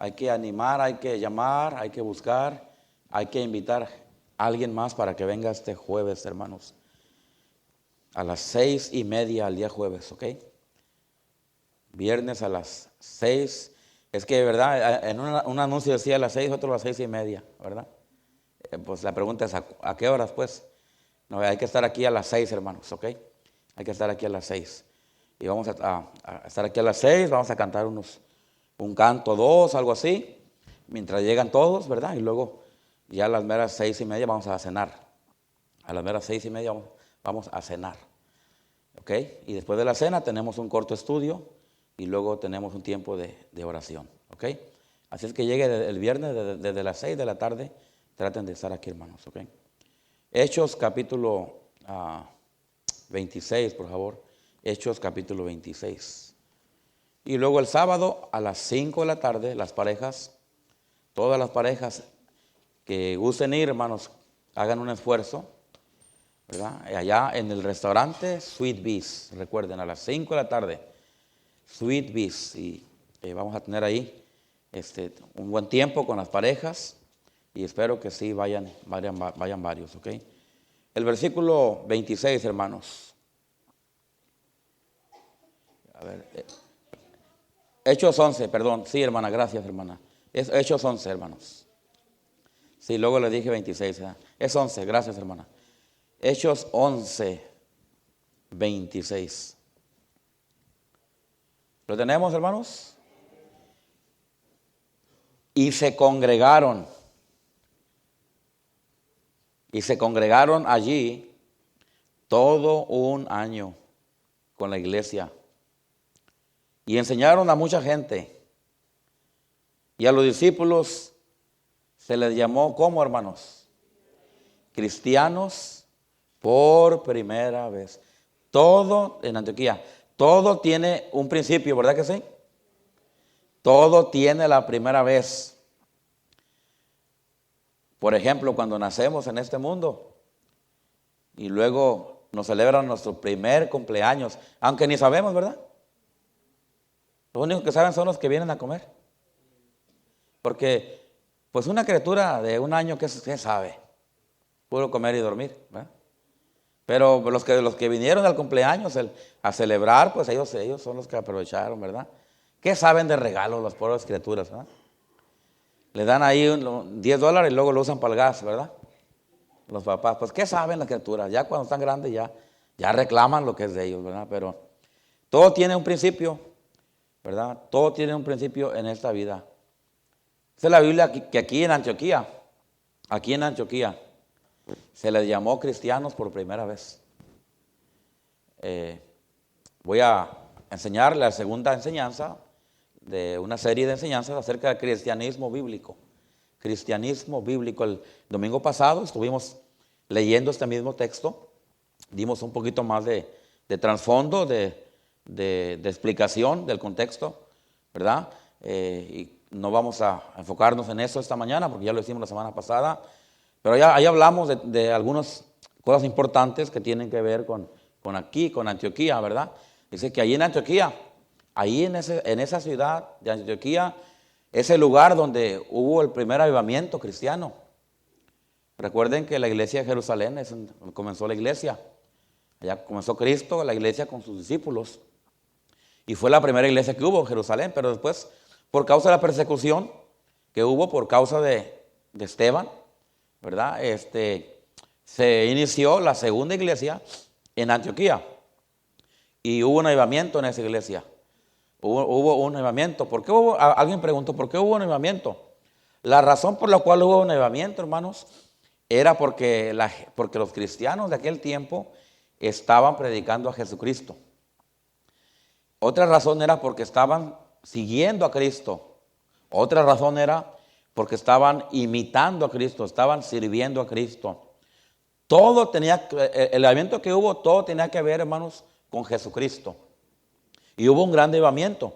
hay que animar, hay que llamar, hay que buscar, hay que invitar a alguien más para que venga este jueves, hermanos. A las 6:30 al día jueves, ¿ok? Viernes a las 6. Es que, ¿verdad? En un anuncio decía a las 6, otro a las 6:30, ¿verdad? Pues la pregunta es, ¿a qué horas, pues? No, hay que estar aquí a las 6, hermanos, ¿ok? Hay que estar aquí a las 6. Y vamos a estar aquí a las 6, vamos a cantar un canto, dos, algo así, mientras llegan todos, ¿verdad? Y luego ya a las meras 6:30 vamos a cenar. A las meras 6:30 vamos a cenar, ¿ok? Y después de la cena tenemos un corto estudio y luego tenemos un tiempo de oración, ¿ok? Así es que llegue el viernes desde las 6 de la tarde, traten de estar aquí, hermanos, ¿ok? Hechos capítulo 26, por favor. Hechos capítulo 26. Y luego el sábado a las 5 de la tarde, las parejas, todas las parejas que gusten ir, hermanos, hagan un esfuerzo, ¿verdad? Allá en el restaurante Sweet Bees, recuerden, a las 5 de la tarde, Sweet Bees. Y vamos a tener ahí un buen tiempo con las parejas. Y espero que sí vayan varios, ¿ok? El versículo 26, hermanos. A ver, Hechos 11, perdón. Sí, hermana, gracias, hermana. Es Hechos 11, hermanos. Sí, luego le dije 26. Es 11, gracias, hermana. Hechos 11, 26. ¿Lo tenemos, hermanos? Y se congregaron. Y se congregaron allí todo un año con la iglesia. Y enseñaron a mucha gente. Y a los discípulos se les llamó, ¿cómo, hermanos? Cristianos por primera vez. Todo en Antioquía, todo tiene un principio, ¿verdad que sí? Todo tiene la primera vez. Por ejemplo, cuando nacemos en este mundo y luego nos celebran nuestro primer cumpleaños, aunque ni sabemos, ¿verdad? Los únicos que saben son los que vienen a comer. Porque, pues una criatura de un año, ¿qué sabe? Puro comer y dormir, ¿verdad? Pero los que vinieron al cumpleaños a celebrar, pues ellos son los que aprovecharon, ¿verdad? ¿Qué saben de regalos las pobres criaturas, ¿verdad? Le dan ahí $10 y luego lo usan para el gas, ¿verdad? Los papás, pues ¿qué saben las criaturas? Ya cuando están grandes ya reclaman lo que es de ellos, ¿verdad? Pero todo tiene un principio, ¿verdad? Todo tiene un principio en esta vida. Esa es la Biblia que aquí en Antioquía, se les llamó cristianos por primera vez. Voy a enseñarle la segunda enseñanza de una serie de enseñanzas acerca del cristianismo bíblico. Cristianismo bíblico. El domingo pasado estuvimos leyendo este mismo texto, dimos un poquito más de trasfondo, de explicación del contexto, ¿verdad? Y no vamos a enfocarnos en eso esta mañana porque ya lo hicimos la semana pasada, pero ahí hablamos de algunas cosas importantes que tienen que ver con Antioquía, ¿verdad? Dice que allí en Antioquía, ahí en esa ciudad de Antioquía, es el lugar donde hubo el primer avivamiento cristiano. Recuerden que la iglesia de Jerusalén es donde comenzó la iglesia. Allá comenzó Cristo, la iglesia con sus discípulos. Y fue la primera iglesia que hubo en Jerusalén, pero después, por causa de la persecución que hubo, por causa de Esteban, ¿verdad? Se inició la segunda iglesia en Antioquía. Y hubo un avivamiento en esa iglesia. Hubo un avivamiento. ¿Por qué alguien preguntó, ¿por qué hubo un avivamiento? La razón por la cual hubo un avivamiento, hermanos, era porque los cristianos de aquel tiempo estaban predicando a Jesucristo. Otra razón era porque estaban siguiendo a Cristo. Otra razón era porque estaban imitando a Cristo, estaban sirviendo a Cristo. El avivamiento que hubo, todo tenía que ver, hermanos, con Jesucristo. Y hubo un gran avivamiento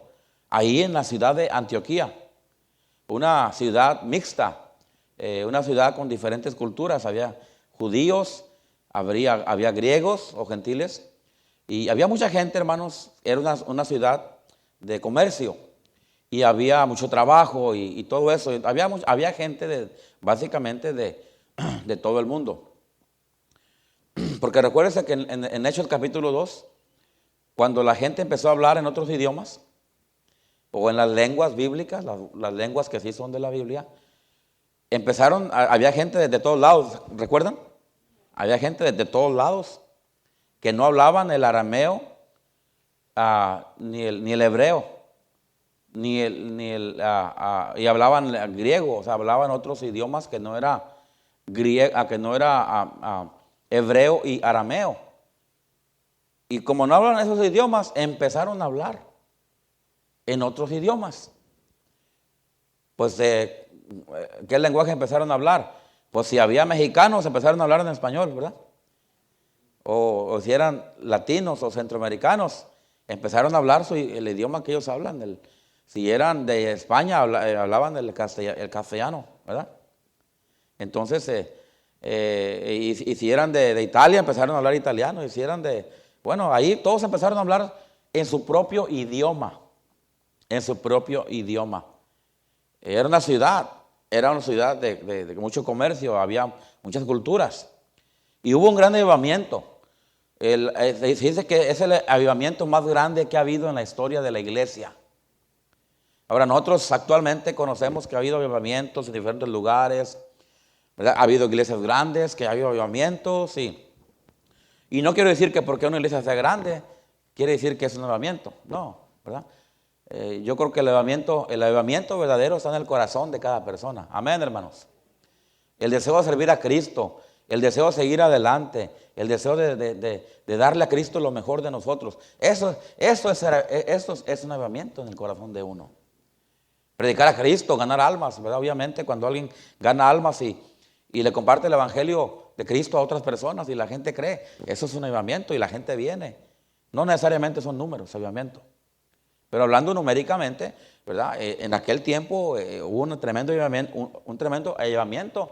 ahí en la ciudad de Antioquía, una ciudad mixta, una ciudad con diferentes culturas. Había judíos, había griegos o gentiles, y había mucha gente, hermanos. Era una ciudad de comercio. y había mucho trabajo y todo eso. Había gente básicamente de todo el mundo. Porque recuérdense que en Hechos capítulo 2, cuando la gente empezó a hablar en otros idiomas, o en las lenguas bíblicas, las lenguas que sí son de la Biblia, había gente de todos lados, ¿recuerdan? Había gente de todos lados que no hablaban el arameo, ni el hebreo, y hablaban griego, o sea, hablaban otros idiomas que no era hebreo y arameo. Y como no hablan esos idiomas, empezaron a hablar en otros idiomas. Pues, ¿qué lenguaje empezaron a hablar? Pues si había mexicanos, empezaron a hablar en español, ¿verdad? O si eran latinos o centroamericanos, empezaron a hablar el idioma que ellos hablan. Si eran de España, hablaban el castellano, ¿verdad? Entonces, y si eran de Italia, empezaron a hablar italiano. Y si eran bueno, ahí todos empezaron a hablar en su propio idioma. En su propio idioma. Era una ciudad de mucho comercio, había muchas culturas. Y hubo un gran avivamiento. Se dice que es el avivamiento más grande que ha habido en la historia de la iglesia. Ahora, nosotros actualmente conocemos que ha habido avivamientos en diferentes lugares, ¿verdad? Ha habido iglesias grandes, que ha habido avivamientos, y no quiero decir que porque una iglesia sea grande, quiere decir que es un avivamiento. No, ¿verdad? Yo creo que el avivamiento verdadero está en el corazón de cada persona. Amén, hermanos. El deseo de servir a Cristo, el deseo de seguir adelante, el deseo de darle a Cristo lo mejor de nosotros. Eso es un avivamiento en el corazón de uno. Predicar a Cristo, ganar almas, ¿verdad? Obviamente cuando alguien gana almas y le comparte el evangelio de Cristo a otras personas y la gente cree, eso es un avivamiento y la gente viene. No necesariamente son números, avivamiento. Pero hablando numéricamente, ¿verdad? En aquel tiempo hubo un tremendo avivamiento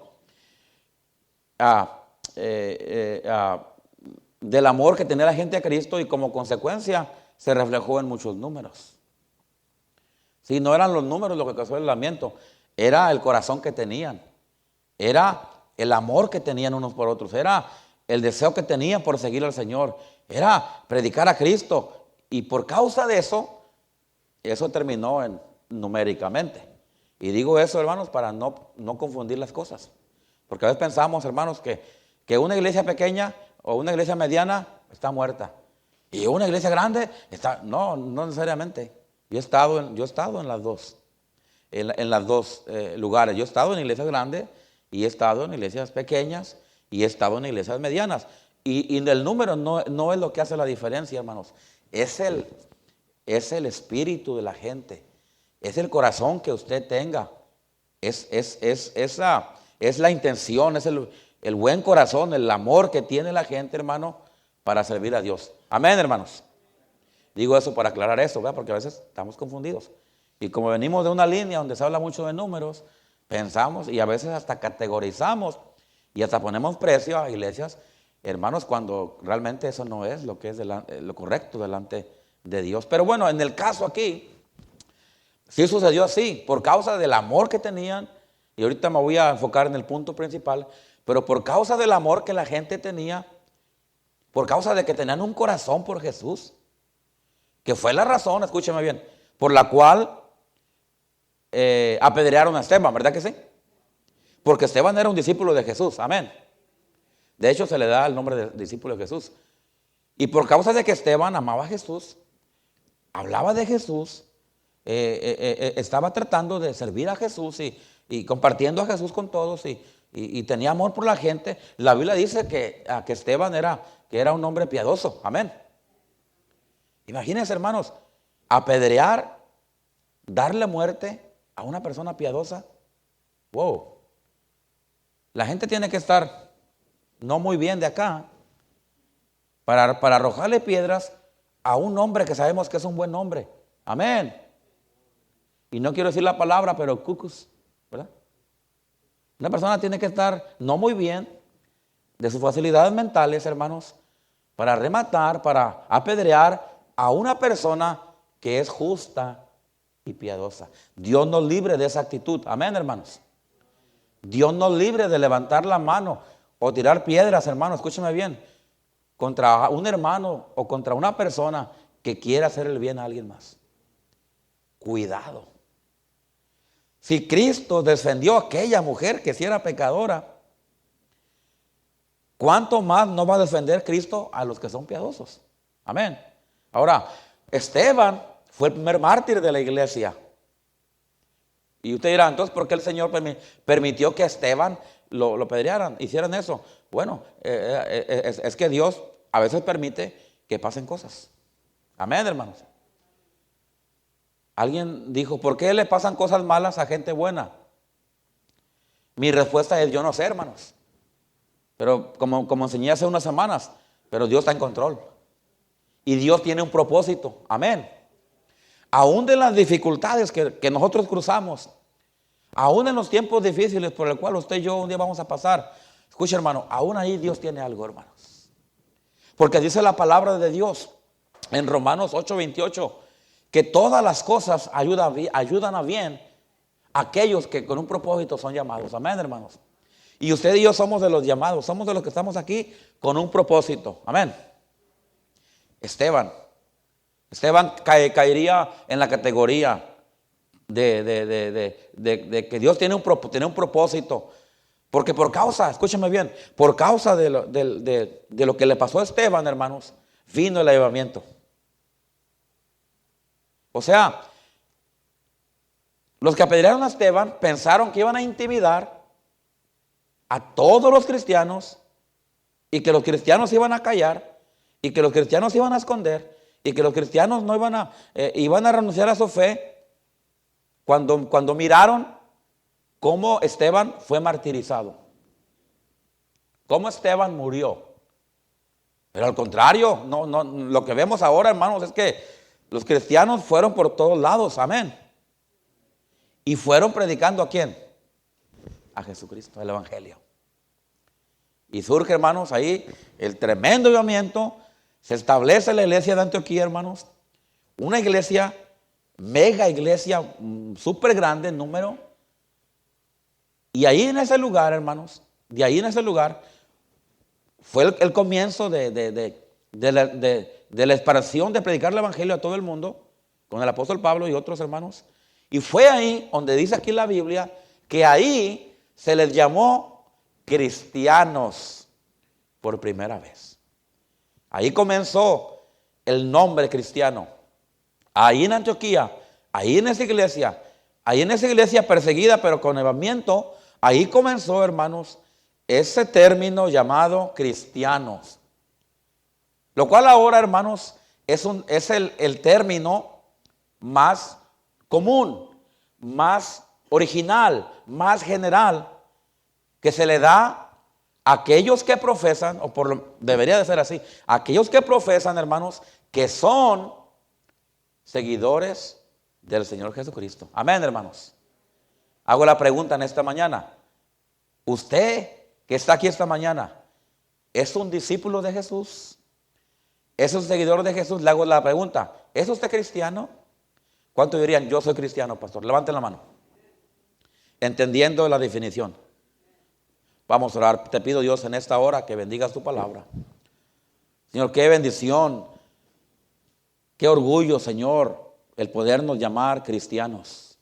del amor que tenía la gente a Cristo, y como consecuencia se reflejó en muchos números. Si no eran los números lo que causó el avivamiento, era el corazón que tenían, era el amor que tenían unos por otros, era el deseo que tenían por seguir al Señor, era predicar a Cristo, y por causa de eso terminó numéricamente. Y digo eso, hermanos, para no confundir las cosas. Porque a veces pensamos, hermanos, que una iglesia pequeña o una iglesia mediana está muerta. Y una iglesia grande está... No necesariamente. Yo he estado en las dos. En las dos lugares. Yo he estado en iglesias grandes y he estado en iglesias pequeñas y he estado en iglesias medianas. Y el número no es lo que hace la diferencia, hermanos. Es el espíritu de la gente, es el corazón que usted tenga, es la intención, es el buen corazón, el amor que tiene la gente, hermano, para servir a Dios. Amén, hermanos. Digo eso para aclarar eso, ¿verdad? Porque a veces estamos confundidos. Y como venimos de una línea donde se habla mucho de números, pensamos y a veces hasta categorizamos y hasta ponemos precio a iglesias, hermanos, cuando realmente eso no es lo que es lo correcto delante de Dios. Pero bueno, en el caso aquí, sí sucedió así, por causa del amor que tenían, y ahorita me voy a enfocar en el punto principal, pero por causa del amor que la gente tenía, por causa de que tenían un corazón por Jesús, que fue la razón, escúcheme bien, por la cual apedrearon a Esteban, ¿verdad que sí? Porque Esteban era un discípulo de Jesús, amén. De hecho se le da el nombre de discípulo de Jesús. Y por causa de que Esteban amaba a Jesús, hablaba de Jesús, estaba tratando de servir a Jesús y compartiendo a Jesús con todos y tenía amor por la gente. La Biblia dice que Esteban era un hombre piadoso, amén. Imagínense, hermanos, apedrear, darle muerte a una persona piadosa. Wow. La gente tiene que estar no muy bien de acá para arrojarle piedras a un hombre que sabemos que es un buen hombre. Amén. Y no quiero decir la palabra, pero cucus, ¿verdad? Una persona tiene que estar no muy bien de sus facilidades mentales, hermanos, para rematar, para apedrear a una persona que es justa, y piadosa. Dios nos libre de esa actitud. Amén, hermanos. Dios nos libre de levantar la mano o tirar piedras, hermanos. Escúcheme bien. Contra un hermano o contra una persona que quiera hacer el bien a alguien más. Cuidado. Si Cristo defendió a aquella mujer que si era pecadora, ¿cuánto más no va a defender Cristo a los que son piadosos? Amén. Ahora, Esteban fue el primer mártir de la iglesia. Y usted dirá, entonces, ¿por qué el Señor permitió que a Esteban lo apedrearan, hicieran eso? Bueno, es que Dios a veces permite que pasen cosas. Amén, hermanos. Alguien dijo, ¿por qué le pasan cosas malas a gente buena? Mi respuesta es, yo no sé, hermanos. Pero como enseñé hace unas semanas, pero Dios está en control. Y Dios tiene un propósito. Amén. Aún de las dificultades que nosotros cruzamos, aún en los tiempos difíciles por el cual usted y yo un día vamos a pasar, escuche, hermano, aún ahí Dios tiene algo, hermanos. Porque dice la palabra de Dios en Romanos 8:28, que todas las cosas ayudan a bien a aquellos que con un propósito son llamados. Amén, hermanos. Y usted y yo somos de los llamados, somos de los que estamos aquí con un propósito. Amén. Esteban caería en la categoría de que Dios tiene un propósito. Porque por causa, escúcheme bien, por causa de lo que le pasó a Esteban, hermanos, vino el avivamiento. O sea, los que apedrearon a Esteban pensaron que iban a intimidar a todos los cristianos y que los cristianos iban a callar y que los cristianos iban a esconder y que los cristianos no iban a renunciar a su fe cuando miraron cómo Esteban fue martirizado, cómo Esteban murió. Pero al contrario, no, lo que vemos ahora, hermanos, es que los cristianos fueron por todos lados, amén. Y fueron predicando ¿a quién? A Jesucristo, el evangelio. Y surge, hermanos, ahí el tremendo avivamiento. Se establece la iglesia de Antioquía, hermanos. Una iglesia, mega iglesia, súper grande en número. Y ahí en ese lugar, hermanos, de ahí en ese lugar, fue el comienzo de la expansión de predicar el evangelio a todo el mundo, con el apóstol Pablo y otros hermanos. Y fue ahí donde dice aquí la Biblia, que ahí se les llamó cristianos por primera vez. Ahí comenzó el nombre cristiano. Ahí en Antioquía, ahí en esa iglesia perseguida pero con avivamiento, ahí comenzó, hermanos, ese término llamado cristianos. Lo cual ahora, hermanos, es el término más común, más original, más general, que se le da a aquellos que profesan, debería de ser así, aquellos que profesan, hermanos, que son seguidores del Señor Jesucristo. Amén, hermanos. Hago la pregunta en esta mañana. Usted que está aquí esta mañana, ¿es un discípulo de Jesús? ¿Es un seguidor de Jesús? Le hago la pregunta, ¿es usted cristiano? ¿Cuántos dirían, yo soy cristiano, pastor? Levanten la mano. Entendiendo la definición. Vamos a orar. Te pido, Dios, en esta hora que bendigas tu palabra. Señor, qué bendición, qué orgullo, Señor, el podernos llamar cristianos.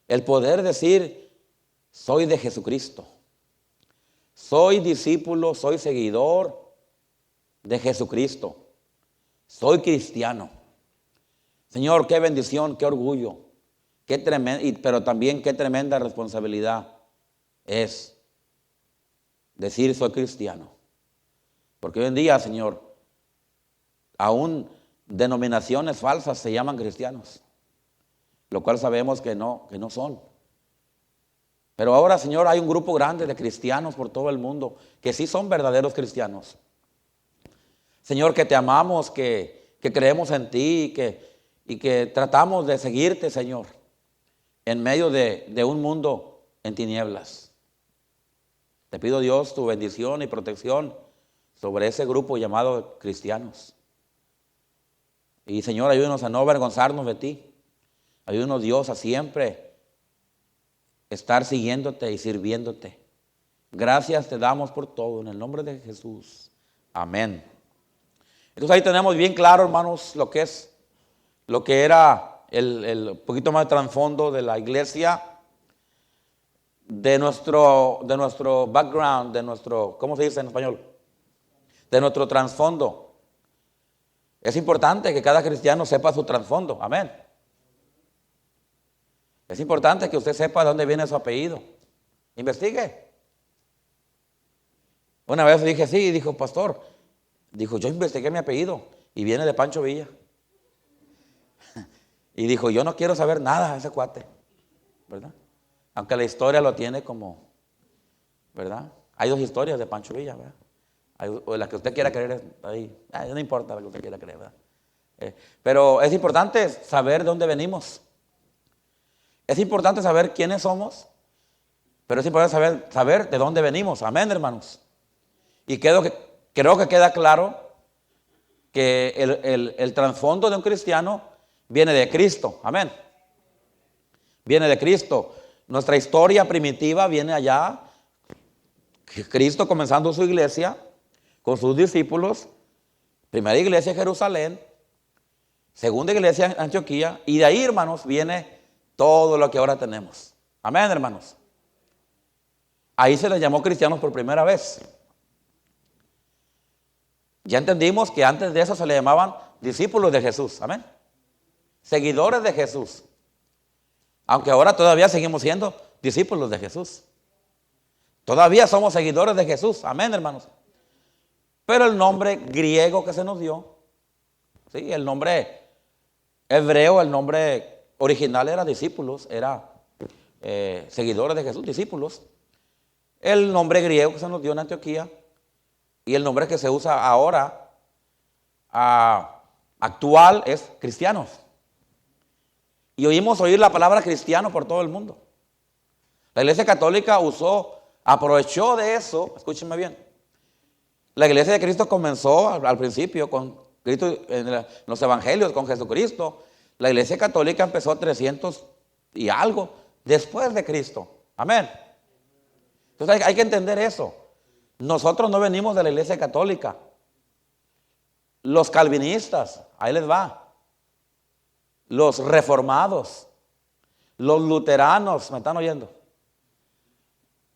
El poder decir, soy de Jesucristo. Soy discípulo, soy seguidor de Jesucristo. Soy cristiano. Señor, qué bendición, qué orgullo, qué tremendo, pero también qué tremenda responsabilidad es decir soy cristiano. Porque hoy en día, Señor, aún denominaciones falsas se llaman cristianos, lo cual sabemos que no son. Pero ahora, Señor, hay un grupo grande de cristianos por todo el mundo que sí son verdaderos cristianos. Señor, que te amamos, que creemos en ti y que tratamos de seguirte, Señor, en medio de un mundo en tinieblas. Te pido, Dios, tu bendición y protección sobre ese grupo llamado cristianos. Y, Señor, ayúdanos a no avergonzarnos de ti. Ayúdanos, Dios, a siempre estar siguiéndote y sirviéndote. Gracias te damos por todo en el nombre de Jesús. Amén. Entonces ahí tenemos bien claro, hermanos, lo que era el poquito más de trasfondo de la iglesia, de nuestro background, de nuestro, ¿cómo se dice en español? De nuestro trasfondo. Es importante que cada cristiano sepa su trasfondo. Amén. Es importante que usted sepa de dónde viene su apellido. Investigue. Una vez dije, sí, dijo, pastor, dijo, yo investigué mi apellido y viene de Pancho Villa. Y dijo, yo no quiero saber nada de ese cuate, ¿verdad? Aunque la historia lo tiene como, ¿verdad? Hay dos historias de Pancho Villa, ¿verdad? O la que usted quiera creer, ahí, no importa la que usted quiera creer, ¿verdad? Pero es importante saber de dónde venimos. Es importante saber quiénes somos, pero es importante saber de dónde venimos. Amén, hermanos. Y creo que queda claro que el trasfondo de un cristiano viene de Cristo. Amén. Viene de Cristo. Nuestra historia primitiva viene allá. Cristo comenzando su iglesia con sus discípulos. Primera iglesia en Jerusalén. Segunda iglesia en Antioquía. Y de ahí, hermanos, viene todo lo que ahora tenemos. Amén, hermanos. Ahí se les llamó cristianos por primera vez. Ya entendimos que antes de eso se le llamaban discípulos de Jesús. Amén. Seguidores de Jesús. Aunque ahora todavía seguimos siendo discípulos de Jesús. Todavía somos seguidores de Jesús. Amén, hermanos. Pero el nombre griego que se nos dio, ¿sí? El nombre hebreo, el nombre original era discípulos, era seguidores de Jesús, discípulos. El nombre griego que se nos dio en Antioquía y el nombre que se usa ahora, actual, es cristianos. Y oímos oír la palabra cristiano por todo el mundo. La iglesia católica aprovechó de eso, escúchenme bien. La iglesia de Cristo comenzó al principio con Cristo en los evangelios, con Jesucristo. La iglesia católica empezó 300 y algo después de Cristo. Amén. Entonces hay que entender eso. Nosotros no venimos de la iglesia católica. Los calvinistas, ahí les va. Los reformados, los luteranos, ¿me están oyendo?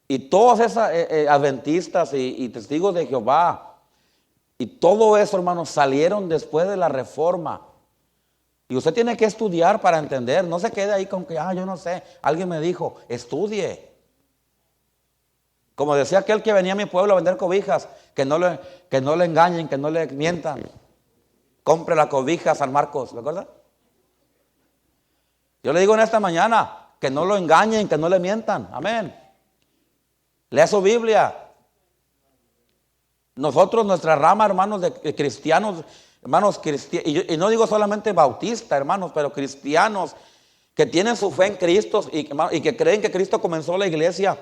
Y todos esos adventistas y testigos de Jehová, y todo eso, hermanos, salieron después de la reforma. Y usted tiene que estudiar para entender. No se quede ahí con que, yo no sé, alguien me dijo, estudie. Como decía aquel que venía a mi pueblo a vender cobijas, que no le engañen, que no le mientan. Compre la cobija San Marcos, ¿recuerda? Yo le digo en esta mañana, que no lo engañen, que no le mientan. Amén. Lea su Biblia. Nosotros, nuestra rama, hermanos, de cristianos, hermanos, y no digo solamente bautistas, hermanos, pero cristianos que tienen su fe en Cristo y que creen que Cristo comenzó la iglesia.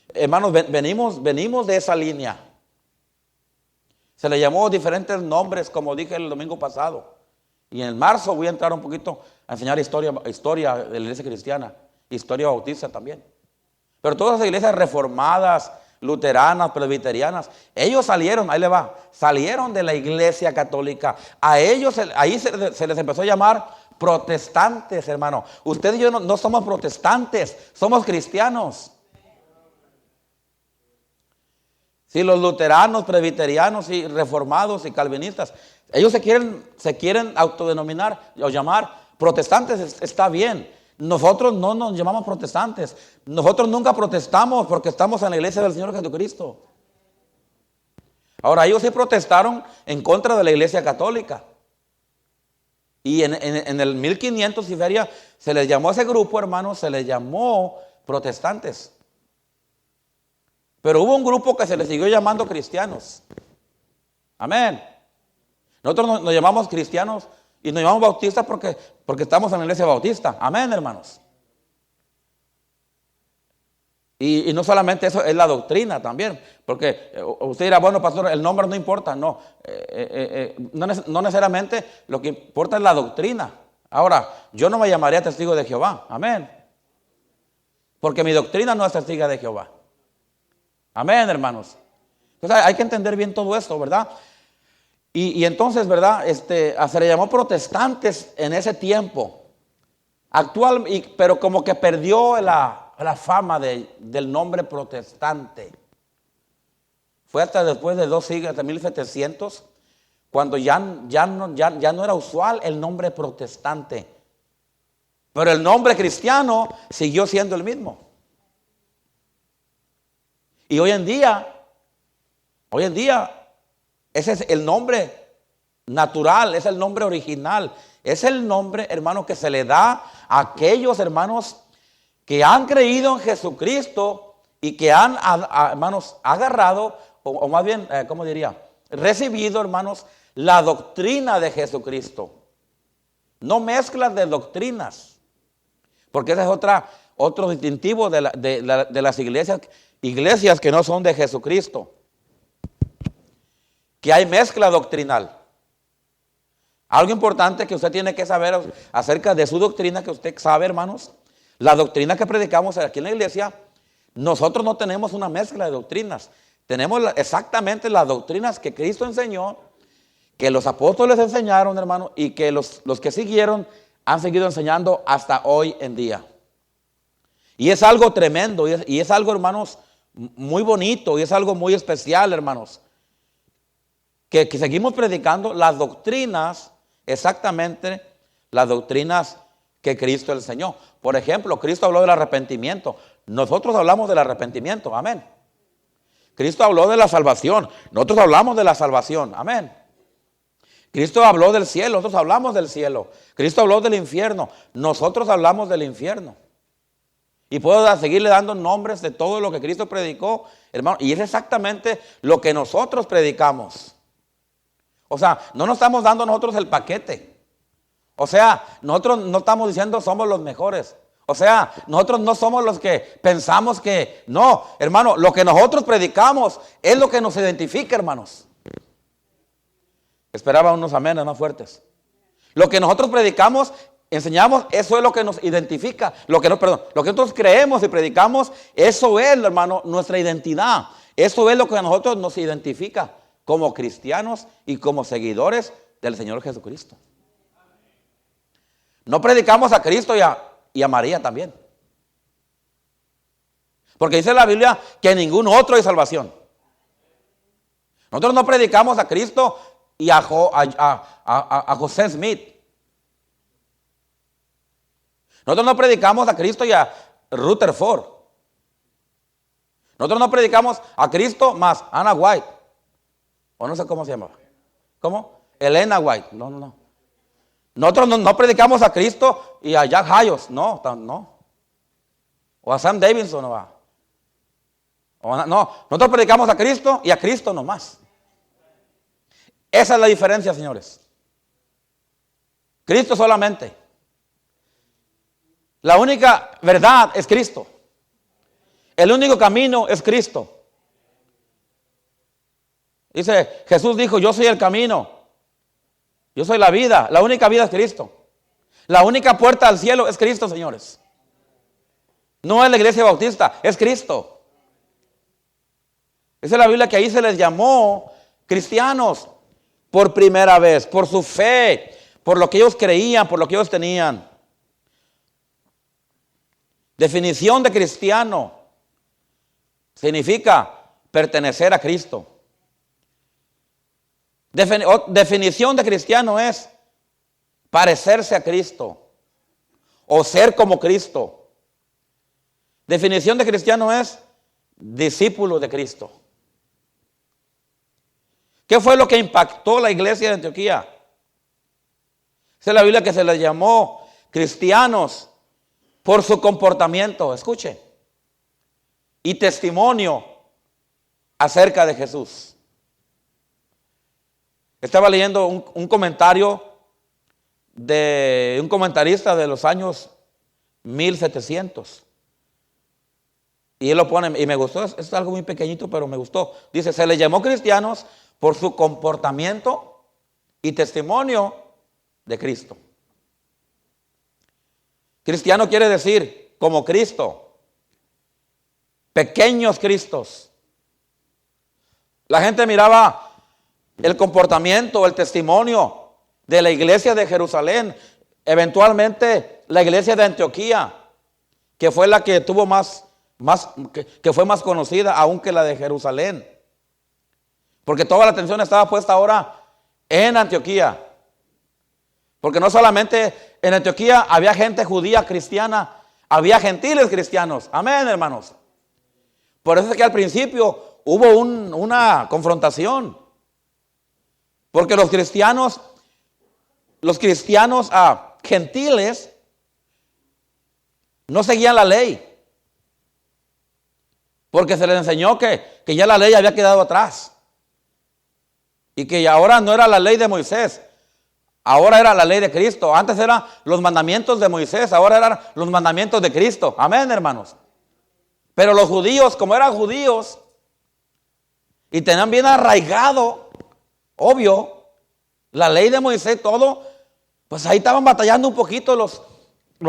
Hermanos, venimos de esa línea. Se le llamó diferentes nombres, como dije el domingo pasado. Y en marzo voy a entrar un poquito a enseñar historia de la iglesia cristiana, historia bautista también. Pero todas las iglesias reformadas, luteranas, presbiterianas, ellos salieron, ahí le va, salieron de la iglesia católica. A ellos, ahí se les empezó a llamar protestantes, hermano. Usted y yo no somos protestantes, somos cristianos. Si los luteranos, presbiterianos y reformados y calvinistas, ellos se quieren autodenominar o llamar protestantes, está bien. Nosotros no nos llamamos protestantes. Nosotros nunca protestamos porque estamos en la iglesia del Señor Jesucristo. Ahora, ellos sí protestaron en contra de la iglesia católica. Y en el 1500 y feria se les llamó a ese grupo, hermanos, se les llamó protestantes. Pero hubo un grupo que se les siguió llamando cristianos. Amén. Nosotros nos llamamos cristianos y nos llamamos bautistas porque estamos en la iglesia bautista. Amén, hermanos. Y no solamente eso, es la doctrina también. Porque usted dirá, bueno, pastor, el nombre no importa. No, no necesariamente, lo que importa es la doctrina. Ahora, yo no me llamaría testigo de Jehová. Amén. Porque mi doctrina no es testiga de Jehová. Amén, hermanos. Entonces hay que entender bien todo esto, ¿verdad? Y entonces, ¿verdad? Se le llamó protestantes en ese tiempo. Pero como que perdió la fama del nombre protestante. Fue hasta después de 2 siglos, de 1700, cuando ya no era usual el nombre protestante. Pero el nombre cristiano siguió siendo el mismo. Y hoy en día, ese es el nombre natural, es el nombre original. Es el nombre, hermano, que se le da a aquellos hermanos que han creído en Jesucristo y que han, hermanos, agarrado, o más bien, ¿cómo diría? Recibido, hermanos, la doctrina de Jesucristo. No mezclas de doctrinas. Porque ese es otro distintivo de las iglesias que no son de Jesucristo. Que hay mezcla doctrinal. Algo importante que usted tiene que saber acerca de su doctrina, que usted sabe, hermanos, la doctrina que predicamos aquí en la iglesia, nosotros no tenemos una mezcla de doctrinas. Tenemos exactamente las doctrinas que Cristo enseñó, que los apóstoles enseñaron, hermano, y que los que siguieron han seguido enseñando hasta hoy en día. Y es algo tremendo, y es algo, hermanos, muy bonito, y es algo muy especial, hermanos, que seguimos predicando las doctrinas, exactamente las doctrinas que Cristo enseñó. Por ejemplo, Cristo habló del arrepentimiento. Nosotros hablamos del arrepentimiento, amén. Cristo habló de la salvación. Nosotros hablamos de la salvación, amén. Cristo habló del cielo, nosotros hablamos del cielo. Cristo habló del infierno, nosotros hablamos del infierno. Y puedo seguirle dando nombres de todo lo que Cristo predicó, hermano. Y es exactamente lo que nosotros predicamos. O sea, no nos estamos dando nosotros el paquete. O sea, nosotros no estamos diciendo somos los mejores. O sea, nosotros no somos los que pensamos que... No, hermano, lo que nosotros predicamos es lo que nos identifica, hermanos. Esperaba unos amenes más fuertes. Lo que nosotros predicamos, enseñamos, eso es lo que nos identifica. Lo que nosotros creemos y predicamos, eso es, hermano, nuestra identidad. Eso es lo que a nosotros nos identifica como cristianos y como seguidores del Señor Jesucristo. No predicamos a Cristo y a María también. Porque dice la Biblia que en ningún otro hay salvación. Nosotros no predicamos a Cristo y a José Smith. Nosotros no predicamos a Cristo y a Rutherford. Nosotros no predicamos a Cristo más Anna White. O no sé cómo se llama. ¿Cómo? Elena White. No. Nosotros no predicamos a Cristo y a Jack Hayos. No. O a Sam Davidson. No. Nosotros predicamos a Cristo y a Cristo nomás. Esa es la diferencia, señores. Cristo solamente. La única verdad es Cristo. El único camino es Cristo. Dice, Jesús dijo, yo soy el camino. Yo soy la vida. La única vida es Cristo. La única puerta al cielo es Cristo, señores. No es la iglesia bautista, es Cristo. Dice la Biblia que ahí se les llamó cristianos por primera vez, por su fe, por lo que ellos creían, por lo que ellos tenían. Definición de cristiano significa pertenecer a Cristo. Definición de cristiano es parecerse a Cristo o ser como Cristo. Definición de cristiano es discípulo de Cristo. ¿Qué fue lo que impactó la iglesia de Antioquía? Dice la Biblia que se les llamó cristianos por su comportamiento, escuche, y testimonio acerca de Jesús. Estaba leyendo un comentario de un comentarista de los años 1700. Y él lo pone, y me gustó, es algo muy pequeñito, pero me gustó. Dice, se les llamó cristianos por su comportamiento y testimonio de Cristo. Cristiano quiere decir como Cristo, pequeños Cristos. La gente miraba el comportamiento, el testimonio de la iglesia de Jerusalén, eventualmente la iglesia de Antioquía, que fue la que tuvo que fue más conocida aún que la de Jerusalén. Porque toda la atención estaba puesta ahora en Antioquía. Porque no solamente en Antioquía había gente judía cristiana, había gentiles cristianos. Amén, hermanos. Por eso es que al principio hubo una confrontación. Porque los cristianos gentiles no seguían la ley. Porque se les enseñó que ya la ley había quedado atrás. Y que ahora no era la ley de Moisés, ahora era la ley de Cristo. Antes eran los mandamientos de Moisés, ahora eran los mandamientos de Cristo. Amén, hermanos. Pero los judíos, como eran judíos y tenían bien arraigado, obvio, la ley de Moisés, todo, pues ahí estaban batallando un poquito los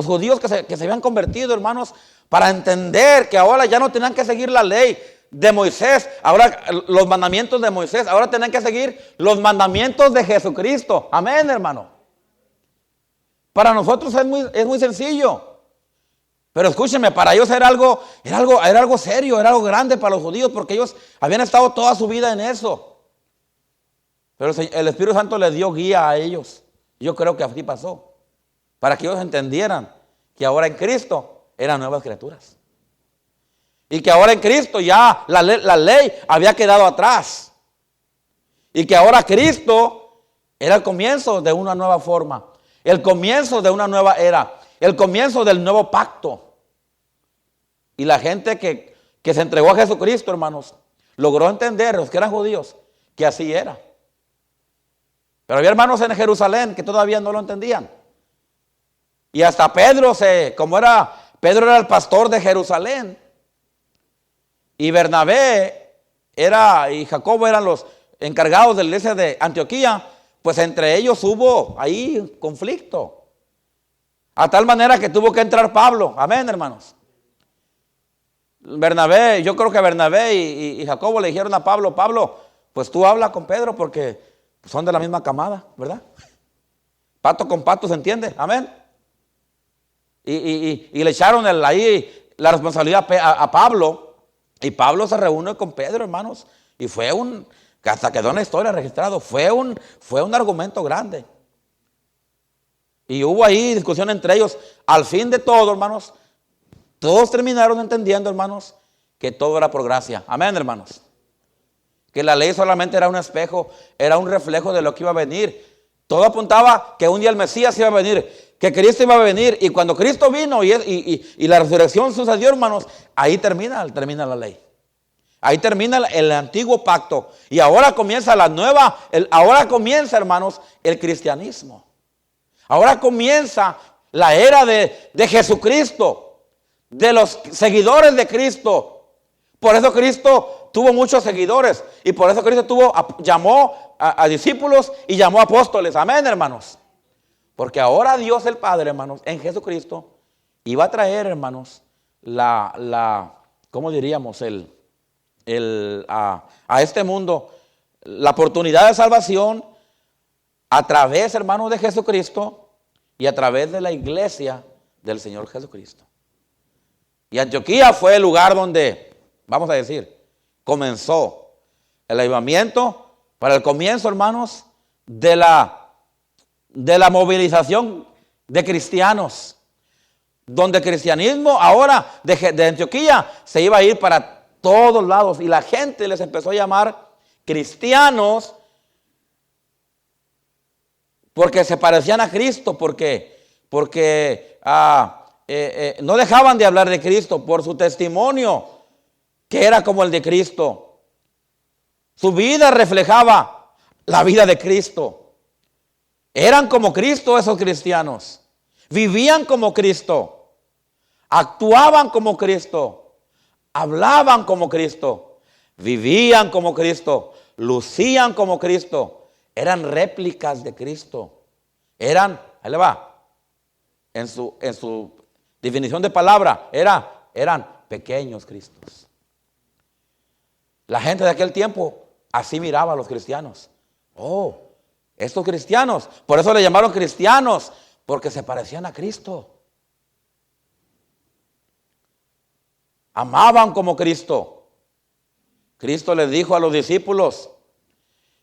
judíos que se habían convertido, hermanos, para entender que ahora ya no tenían que seguir la ley de Moisés, ahora los mandamientos de Moisés, ahora tienen que seguir los mandamientos de Jesucristo. Amén, hermano. Para nosotros es muy sencillo. Pero escúchenme, para ellos era algo serio, era algo grande para los judíos, porque ellos habían estado toda su vida en eso. Pero el Espíritu Santo les dio guía a ellos. Yo creo que así pasó. Para que ellos entendieran que ahora en Cristo eran nuevas criaturas. Y que ahora en Cristo ya la ley había quedado atrás. Y que ahora Cristo era el comienzo de una nueva forma. El comienzo de una nueva era. El comienzo del nuevo pacto. Y la gente que se entregó a Jesucristo, hermanos, logró entender, los que eran judíos, que así era. Pero había hermanos en Jerusalén que todavía no lo entendían. Y hasta Pedro era el pastor de Jerusalén. Y Bernabé y Jacobo eran los encargados de la iglesia de Antioquía, pues entre ellos hubo ahí conflicto. A tal manera que tuvo que entrar Pablo. Amén, hermanos. Yo creo que Bernabé y Jacobo le dijeron a Pablo, pues tú habla con Pedro porque son de la misma camada, ¿verdad? Pato con pato se entiende, amén. Y le echaron ahí la responsabilidad a Pablo. Y Pablo se reúne con Pedro, hermanos, y que hasta quedó en la historia registrado, fue un argumento grande. Y hubo ahí discusión entre ellos. Al fin de todo, hermanos, todos terminaron entendiendo, hermanos, que todo era por gracia. Amén, hermanos. Que la ley solamente era un espejo, era un reflejo de lo que iba a venir. Todo apuntaba que un día el Mesías iba a venir, que Cristo iba a venir. Y cuando Cristo vino y la resurrección sucedió, hermanos, ahí termina la ley. Ahí termina el antiguo pacto. Y ahora comienza ahora comienza, hermanos, el cristianismo. Ahora comienza la era de Jesucristo, de los seguidores de Cristo. Por eso Cristo tuvo muchos seguidores. Y por eso Cristo llamó a discípulos y llamó a apóstoles. Amén, hermanos. Porque ahora Dios el Padre, hermanos, en Jesucristo, iba a traer, hermanos, ¿cómo diríamos? A este mundo, la oportunidad de salvación a través, hermanos, de Jesucristo y a través de la iglesia del Señor Jesucristo. Y Antioquía fue el lugar donde, vamos a decir, comenzó el avivamiento para el comienzo, hermanos, de la movilización de cristianos, donde el cristianismo ahora de Antioquía se iba a ir para todos lados y la gente les empezó a llamar cristianos porque se parecían a Cristo, porque no dejaban de hablar de Cristo por su testimonio que era como el de Cristo. Su vida reflejaba la vida de Cristo. Eran como Cristo esos cristianos. Vivían como Cristo. Actuaban como Cristo. Hablaban como Cristo. Vivían como Cristo. Lucían como Cristo. Eran réplicas de Cristo. Eran, ahí le va, en su Definición de palabra, eran pequeños Cristos. La gente de aquel tiempo así miraba a los cristianos. Oh, estos cristianos, por eso le llamaron cristianos, porque se parecían a Cristo. Amaban como Cristo. Cristo les dijo a los discípulos: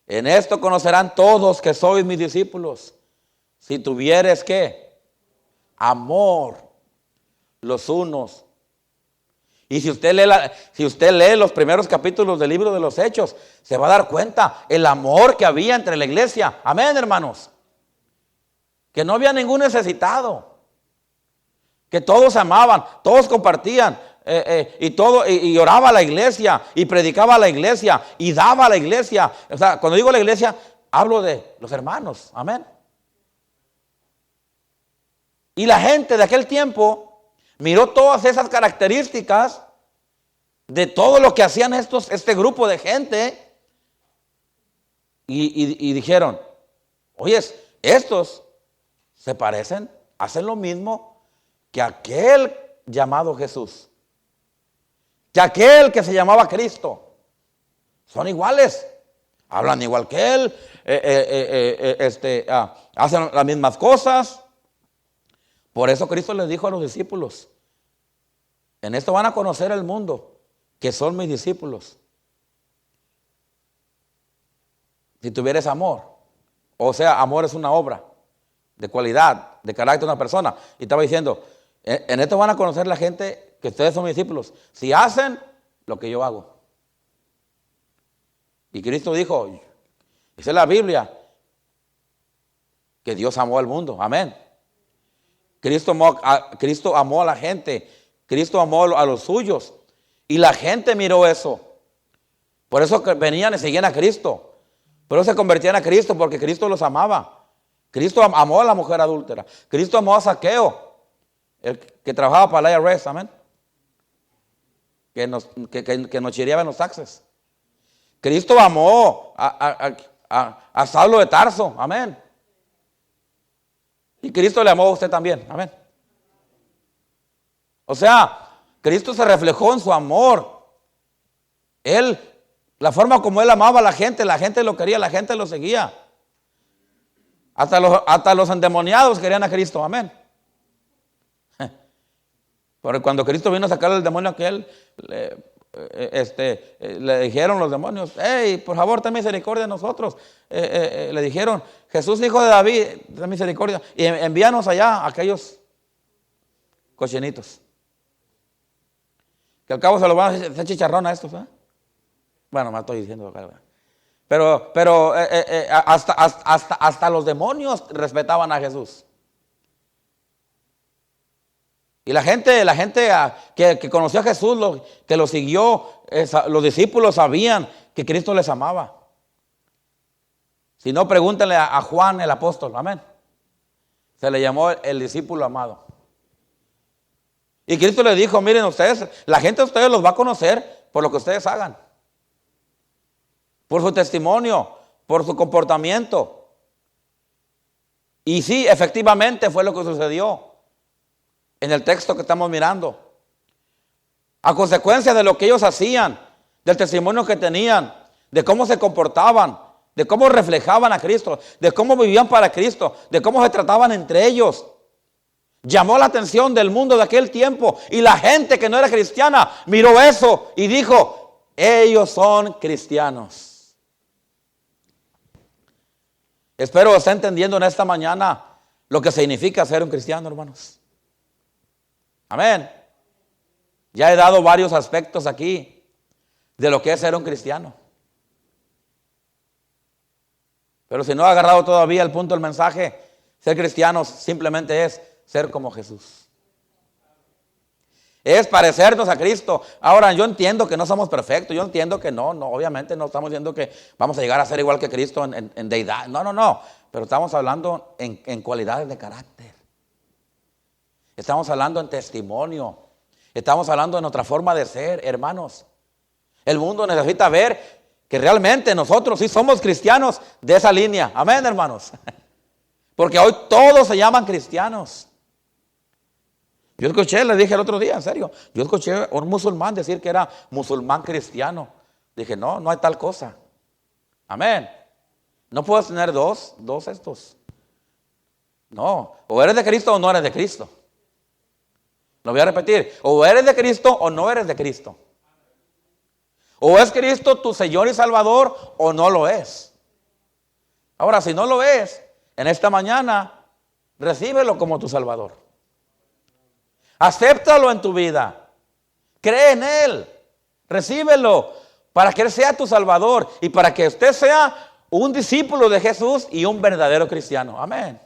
en esto conocerán todos que sois mis discípulos, si tuvieres ¿qué? Amor los unos. Y si usted lee los primeros capítulos del libro de los Hechos, se va a dar cuenta el amor que había entre la iglesia. Amén, hermanos. Que no había ningún necesitado. Que todos amaban, todos compartían. Y oraba a la iglesia, y predicaba a la iglesia, y daba a la iglesia. O sea, cuando digo la iglesia, hablo de los hermanos. Amén. Y la gente de aquel tiempo miró todas esas características de todo lo que hacían este grupo de gente y dijeron: oye, estos se parecen, hacen lo mismo que aquel llamado Jesús, que aquel que se llamaba Cristo. Son iguales, hablan igual que él, hacen las mismas cosas. Por eso Cristo les dijo a los discípulos: en esto van a conocer el mundo, que son mis discípulos, si tuvieres amor. O sea, amor es una obra de cualidad, de carácter de una persona. Y estaba diciendo: en esto van a conocer la gente que ustedes son mis discípulos, si hacen lo que yo hago. Y Cristo dijo, dice la Biblia, que Dios amó al mundo. Amén. Cristo amó a la gente. Cristo amó a los suyos. Y la gente miró eso. Por eso venían y seguían a Cristo. Por eso se convertían a Cristo, porque Cristo los amaba. Cristo amó a la mujer adúltera. Cristo amó a Zaqueo, el que trabajaba para la IRS. Amén. Que nos chireaba en los taxes. Cristo amó a Saulo de Tarso. Amén. Y Cristo le amó a usted también. Amén. O sea, Cristo se reflejó en su amor. La forma como él amaba a la gente lo quería, la gente lo seguía. Hasta los endemoniados querían a Cristo. Amén. Porque cuando Cristo vino a sacar al demonio que él, le dijeron los demonios: hey, por favor, ten misericordia de nosotros. Le dijeron: Jesús, hijo de David, ten misericordia, y envíanos allá a aquellos cochinitos, que al cabo se lo van a hacer chicharrón a estos. Bueno, me estoy diciendo acá. Pero hasta los demonios respetaban a Jesús. Y la gente que conoció a Jesús, que lo siguió, los discípulos sabían que Cristo les amaba. Si no, pregúntenle a Juan el apóstol. Amén. Se le llamó el discípulo amado. Y Cristo les dijo: miren ustedes, la gente de ustedes los va a conocer por lo que ustedes hagan, por su testimonio, por su comportamiento. Y sí, efectivamente fue lo que sucedió en el texto que estamos mirando. A consecuencia de lo que ellos hacían, del testimonio que tenían, de cómo se comportaban, de cómo reflejaban a Cristo, de cómo vivían para Cristo, de cómo se trataban entre ellos, llamó la atención del mundo de aquel tiempo. Y la gente que no era cristiana miró eso y dijo: ellos son cristianos. Espero esté entendiendo en esta mañana lo que significa ser un cristiano, hermanos. Amén. Ya he dado varios aspectos aquí de lo que es ser un cristiano. Pero si no ha agarrado todavía el punto del mensaje, ser cristianos simplemente es ser como Jesús. Es parecernos a Cristo. Ahora, yo entiendo que no somos perfectos. Yo entiendo que no, obviamente no estamos diciendo que vamos a llegar a ser igual que Cristo en deidad. No. Pero estamos hablando en cualidades de carácter. Estamos hablando en testimonio. Estamos hablando en nuestra forma de ser, hermanos. El mundo necesita ver que realmente nosotros sí somos cristianos de esa línea. Amén, hermanos. Porque hoy todos se llaman cristianos. Yo escuché, le dije el otro día, en serio, yo escuché a un musulmán decir que era musulmán cristiano. Dije, no, no hay tal cosa. Amén. No puedes tener dos estos. No, o eres de Cristo o no eres de Cristo. Lo voy a repetir, o eres de Cristo o no eres de Cristo. O es Cristo tu Señor y Salvador o no lo es. Ahora, si no lo es, en esta mañana, recíbelo como tu Salvador. Acéptalo en tu vida. Cree en Él. Recíbelo para que Él sea tu Salvador y para que usted sea un discípulo de Jesús y un verdadero cristiano. Amén.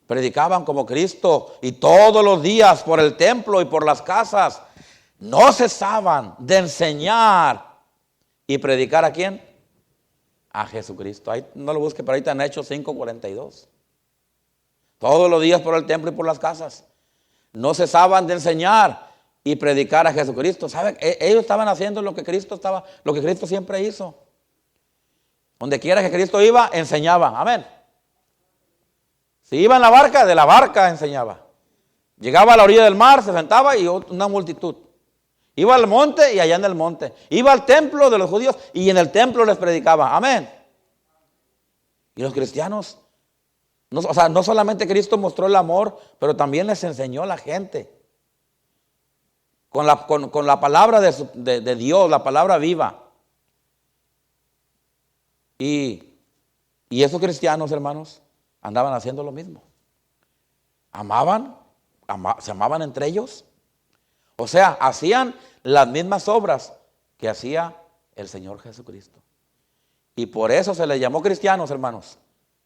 Predicaban como Cristo y todos los días por el templo y por las casas no cesaban de enseñar y predicar ¿a quién? A Jesucristo. Ahí, no lo busque, pero ahí está en Hechos 5:42. Todos los días por el templo y por las casas no cesaban de enseñar y predicar a Jesucristo. ¿Saben? Ellos estaban haciendo lo que Cristo siempre hizo. Donde quiera que Cristo iba, enseñaba. Amén. Si iba en la barca, de la barca enseñaba. Llegaba a la orilla del mar, se sentaba y una multitud. Iba al monte y allá en el monte. Iba al templo de los judíos y en el templo les predicaba. Amén. Y los cristianos, no solamente Cristo mostró el amor, pero también les enseñó a la gente. Con la palabra de Dios, la palabra viva. Y esos cristianos, hermanos, andaban haciendo lo mismo. Se amaban entre ellos. O sea, hacían las mismas obras que hacía el Señor Jesucristo. Y por eso se les llamó cristianos, hermanos,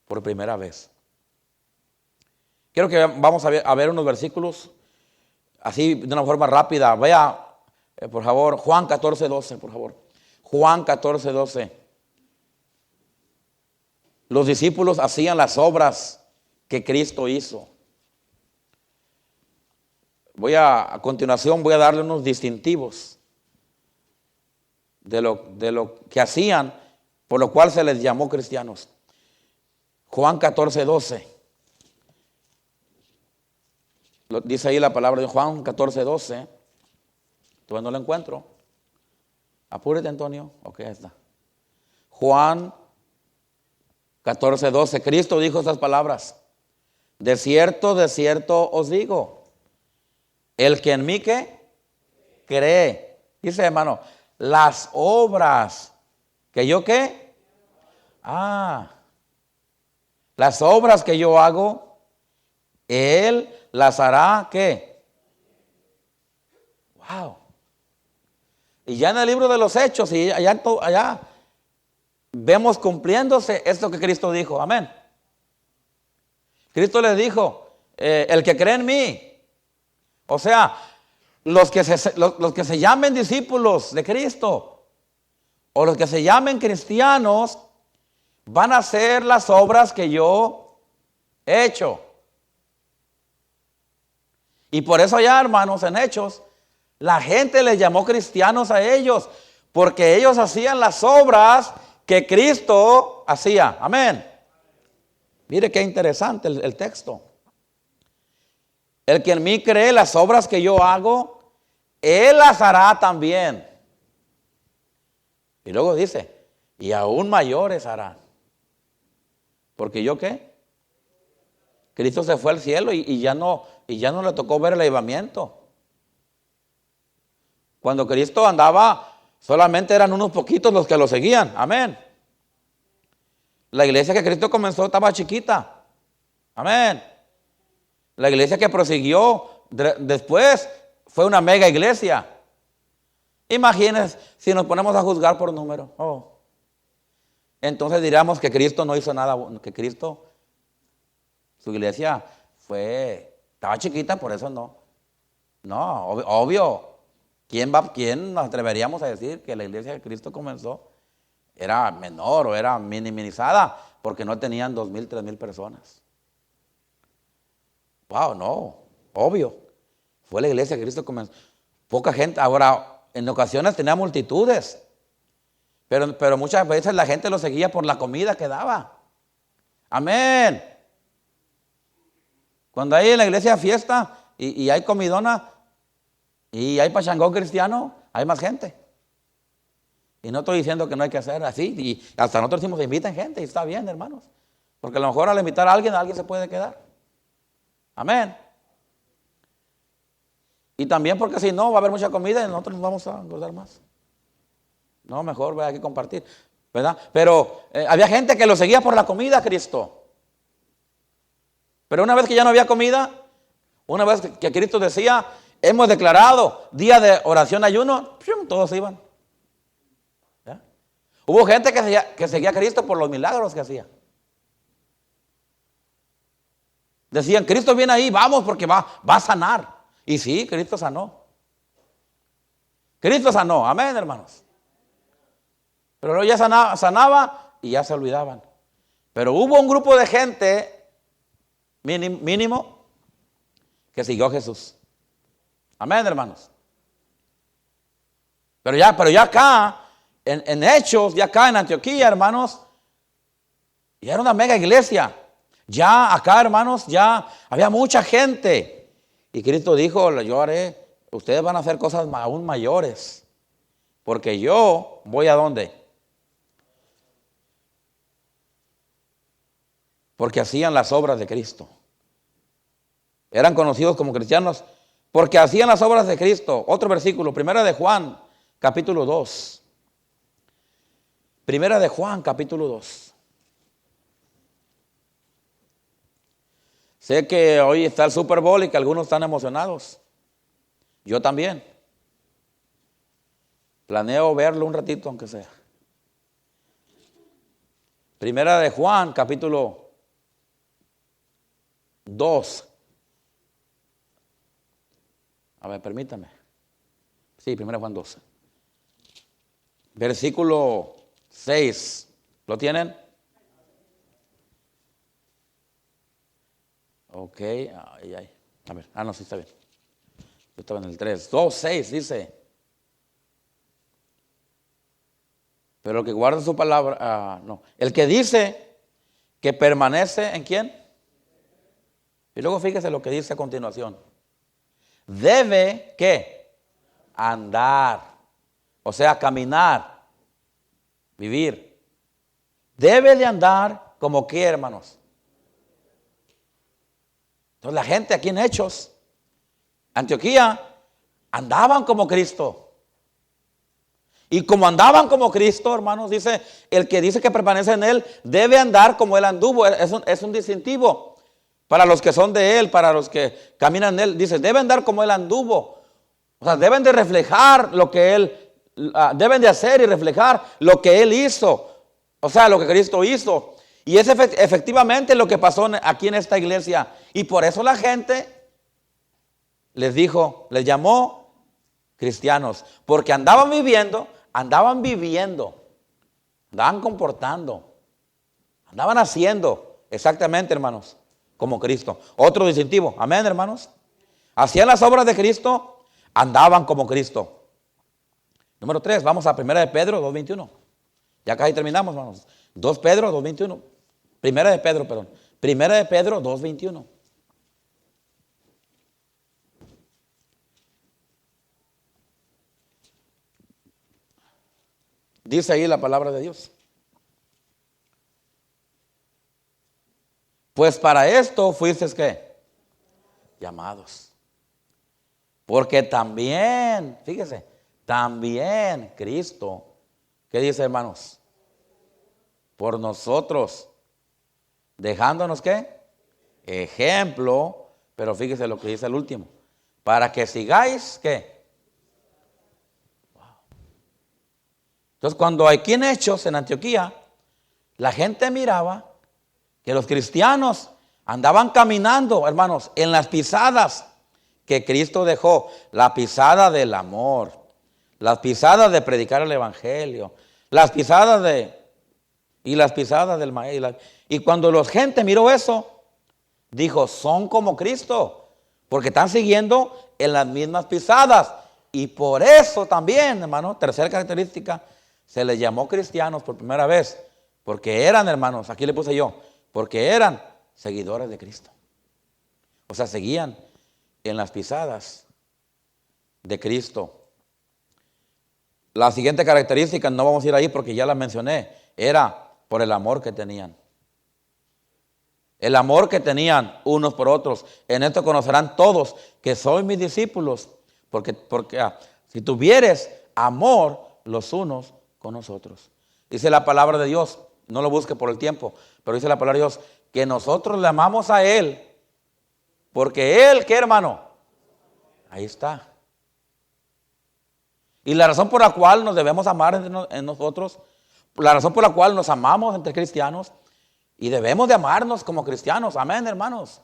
por primera vez. Quiero que vamos a ver unos versículos así de una forma rápida. Vea, por favor, Juan 14:12, por favor. Juan 14:12. Los discípulos hacían las obras que Cristo hizo. A continuación voy a darle unos distintivos de lo que hacían, por lo cual se les llamó cristianos. Juan 14:12. Dice ahí la palabra de Juan 14:12. Todavía no lo encuentro. Apúrate, Antonio. Ok, ahí está. Juan 14:12. Cristo dijo estas palabras: de cierto os digo, el que en mí ¿qué? Cree. Dice, hermano, las obras que yo ¿qué? Las obras que yo hago, Él las hará ¿qué? Wow. Y ya en el libro de los Hechos, y allá vemos cumpliéndose esto que Cristo dijo. Amén. Cristo les dijo, el que cree en mí. O sea, los que se llamen discípulos de Cristo o los que se llamen cristianos van a hacer las obras que yo he hecho. Y por eso allá, hermanos, en Hechos, la gente les llamó cristianos a ellos, porque ellos hacían las obras que Cristo hacía. Amén. Mire qué interesante el texto. El que en mí cree, las obras que yo hago, Él las hará también. Y luego dice, y aún mayores hará. Porque yo ¿qué? Cristo se fue al cielo y ya no le tocó ver el avivamiento. Cuando Cristo andaba, solamente eran unos poquitos los que lo seguían. Amén. La iglesia que Cristo comenzó estaba chiquita. Amén. La iglesia que prosiguió después fue una mega iglesia. Imagínense si nos ponemos a juzgar por número. Entonces diríamos que Cristo no hizo nada, que Cristo, su iglesia estaba chiquita, por eso no. No, obvio. ¿Quién nos atreveríamos a decir que la iglesia que Cristo comenzó era menor o era minimizada porque no tenían 2,000, 3,000 personas? Wow, no, obvio. Fue la iglesia que Cristo comenzó. Poca gente. Ahora, en ocasiones tenía multitudes, pero muchas veces la gente lo seguía por la comida que daba. Amén. Cuando hay en la iglesia fiesta y hay comidona y hay pachangón cristiano, hay más gente. Y no estoy diciendo que no hay que hacer así. Y hasta nosotros decimos, inviten gente y está bien, hermanos. Porque a lo mejor al invitar a alguien se puede quedar. Amén. Y también porque si no va a haber mucha comida y nosotros nos vamos a engordar más. No, mejor hay que compartir, ¿verdad? Pero había gente que lo seguía por la comida, Cristo. Pero una vez que ya no había comida, una vez que Cristo decía, hemos declarado día de oración, ayuno, todos iban. ¿Ya? Hubo gente que seguía a Cristo por los milagros que hacía. Decían, Cristo viene ahí, vamos porque va a sanar. Y sí, Cristo sanó. Cristo sanó, amén, hermanos. Pero luego ya sanaba y ya se olvidaban. Pero hubo un grupo de gente mínimo que siguió a Jesús. Amén, hermanos. Pero ya acá, en Hechos, ya acá en Antioquía, hermanos, ya era una mega iglesia. Ya acá, hermanos, ya había mucha gente. Y Cristo dijo, yo haré, ustedes van a hacer cosas aún mayores. Porque yo voy a ¿dónde? Porque hacían las obras de Cristo. Eran conocidos como cristianos porque hacían las obras de Cristo. Otro versículo, Primera de Juan, capítulo 2. Primera de Juan, capítulo 2. Sé que hoy está el Super Bowl y que algunos están emocionados. Yo también. Planeo verlo un ratito, aunque sea. Primera de Juan, capítulo 2. A ver, permítame. Sí, Primera de Juan 2. Versículo 6. ¿Lo tienen? Ok, ay. A ver, no, sí está bien. Yo estaba en el 3. 2, 6 dice. Pero el que guarda su palabra, no. El que dice que permanece en ¿quién? Y luego fíjese lo que dice a continuación. Debe, ¿qué? Andar. O sea, caminar. Vivir. Debe de andar como ¿qué, hermanos? Entonces la gente aquí en Hechos, Antioquía, andaban como Cristo. Y como andaban como Cristo, hermanos, dice, el que dice que permanece en Él, debe andar como Él anduvo. Es un distintivo para los que son de Él, para los que caminan en Él. Dice, debe andar como Él anduvo. O sea, deben de reflejar lo que Él, deben de hacer y reflejar lo que Él hizo. O sea, lo que Cristo hizo. Y es efectivamente lo que pasó aquí en esta iglesia. Y por eso la gente les dijo, les llamó cristianos. Porque andaban viviendo, andaban comportando, andaban haciendo exactamente, hermanos, como Cristo. Otro distintivo, amén, hermanos. Hacían las obras de Cristo, andaban como Cristo. Número 3, vamos a 1 de Pedro 2:21. Ya casi terminamos, hermanos. 2 Pedro 2:21. 1 de Pedro, perdón. 1 de Pedro 2:21. Dice ahí la palabra de Dios. Pues para esto fuisteis ¿qué? Llamados. Porque también, fíjese, también Cristo, ¿qué dice, hermanos? Por nosotros, dejándonos ¿qué? Ejemplo, pero fíjese lo que dice el último. Para que sigáis ¿qué? Entonces, cuando aquí en Hechos, en Antioquía, la gente miraba que los cristianos andaban caminando, hermanos, en las pisadas que Cristo dejó. La pisada del amor, las pisadas de predicar el evangelio, las pisadas del maíz. Y cuando la gente miró eso, dijo, son como Cristo, porque están siguiendo en las mismas pisadas. Y por eso también, hermano, tercera característica, se les llamó cristianos por primera vez, porque eran, hermanos, aquí le puse yo, porque eran seguidores de Cristo. O sea, seguían en las pisadas de Cristo. La siguiente característica, no vamos a ir ahí porque ya la mencioné, era por el amor que tenían. El amor que tenían unos por otros. En esto conocerán todos que sois mis discípulos, porque si tuvieres amor los unos con nosotros. Dice la palabra de Dios, no lo busque por el tiempo, pero dice la palabra de Dios, que nosotros le amamos a Él, porque Él, ¿qué hermano? Ahí está. Y la razón por la cual nos debemos amar en nosotros, la razón por la cual nos amamos entre cristianos, y debemos de amarnos como cristianos, amén, hermanos.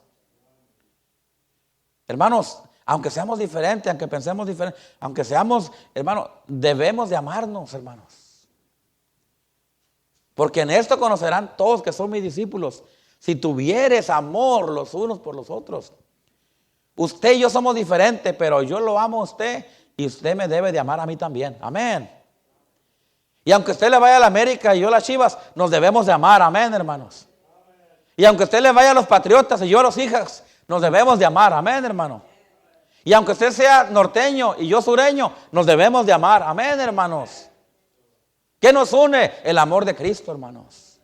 Hermanos, aunque seamos diferentes, aunque pensemos diferente, aunque seamos, hermanos, debemos de amarnos, hermanos. Porque en esto conocerán todos que son mis discípulos, si tuvieres amor los unos por los otros. Usted y yo somos diferentes, pero yo lo amo a usted y usted me debe de amar a mí también, amén. Y aunque usted le vaya a la América y yo a las Chivas, nos debemos de amar, amén, hermanos. Y aunque usted le vaya a los Patriotas y yo a los Hijas, nos debemos de amar, amén, hermano. Y aunque usted sea norteño y yo sureño, nos debemos de amar, amén, hermanos. ¿Qué nos une? El amor de Cristo, hermanos.